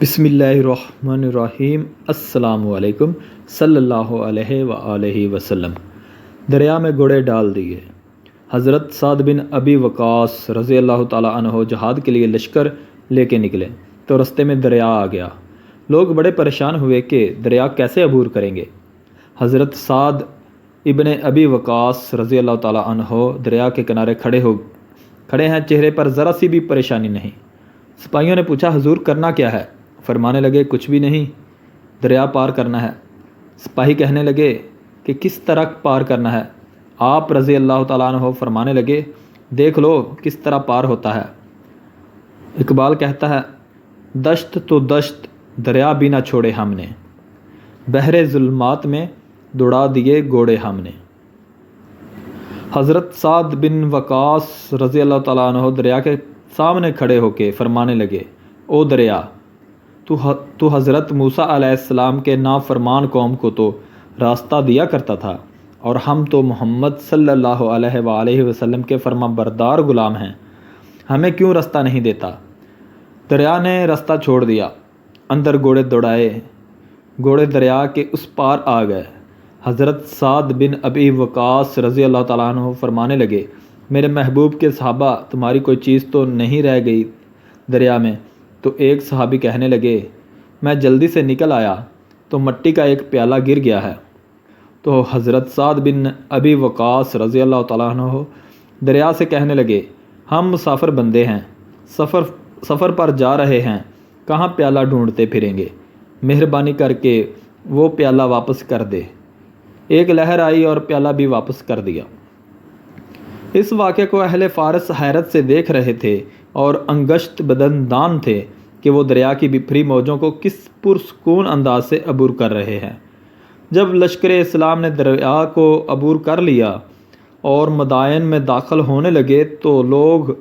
بسم اللہ الرحمن الرحیم۔ السلام علیکم صلی اللہ علیہ وآلہ وسلم۔ دریا میں گھوڑے ڈال دیے۔ حضرت سعد بن ابی وقاص رضی اللہ تعالیٰ عنہ جہاد کے لیے لشکر لے کے نکلے تو رستے میں دریا آ گیا۔ لوگ بڑے پریشان ہوئے کہ دریا کیسے عبور کریں گے۔ حضرت سعد ابن ابی وقاص رضی اللہ تعالیٰ عنہ دریا کے کنارے کھڑے ہیں، چہرے پر ذرا سی بھی پریشانی نہیں۔ سپاہیوں نے پوچھا، حضور کرنا کیا ہے؟ فرمانے لگے، کچھ بھی نہیں، دریا پار کرنا ہے۔ سپاہی کہنے لگے کہ کس طرح پار کرنا ہے؟ آپ رضی اللہ تعالیٰ عنہ فرمانے لگے، دیکھ لو کس طرح پار ہوتا ہے۔ اقبال کہتا ہے، دشت تو دشت دریا بھی نہ چھوڑے ہم نے، بحر ظلمات میں دوڑا دیے گھوڑے ہم نے۔ حضرت سعد بن وقاص رضی اللہ تعالیٰ عنہ دریا کے سامنے کھڑے ہو کے فرمانے لگے، او دریا، تو حضرت موسیٰ علیہ السلام کے نافرمان قوم کو تو راستہ دیا کرتا تھا، اور ہم تو محمد صلی اللہ علیہ وآلہ وسلم کے فرما بردار غلام ہیں، ہمیں کیوں راستہ نہیں دیتا؟ دریا نے راستہ چھوڑ دیا، اندر گھوڑے دوڑائے، گھوڑے دریا کے اس پار آ گئے۔ حضرت سعد بن ابی وقاص رضی اللہ تعالیٰ عنہ فرمانے لگے، میرے محبوب کے صحابہ، تمہاری کوئی چیز تو نہیں رہ گئی دریا میں؟ تو ایک صحابی کہنے لگے، میں جلدی سے نکل آیا تو مٹی کا ایک پیالہ گر گیا ہے۔ تو حضرت سعد بن ابی وقاص رضی اللہ تعالیٰ عنہ دریا سے کہنے لگے، ہم مسافر بندے ہیں، سفر پر جا رہے ہیں، کہاں پیالہ ڈھونڈتے پھریں گے؟ مہربانی کر کے وہ پیالہ واپس کر دے۔ ایک لہر آئی اور پیالہ بھی واپس کر دیا۔ اس واقعے کو اہل فارس حیرت سے دیکھ رہے تھے اور انگشت بدندان تھے کہ وہ دریا کی بپھری موجوں کو کس پرسکون انداز سے عبور کر رہے ہیں۔ جب لشکر اسلام نے دریا کو عبور کر لیا اور مدائن میں داخل ہونے لگے تو لوگ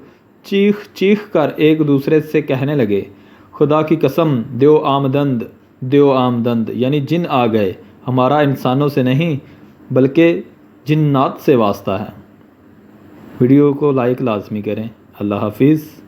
چیخ چیخ کر ایک دوسرے سے کہنے لگے، خدا کی قسم، دیو آمدند، دیو آمدند، یعنی جن آ گئے، ہمارا انسانوں سے نہیں بلکہ جنات سے واسطہ ہے۔ ویڈیو کو لائک لازمی کریں۔ اللہ حافظ۔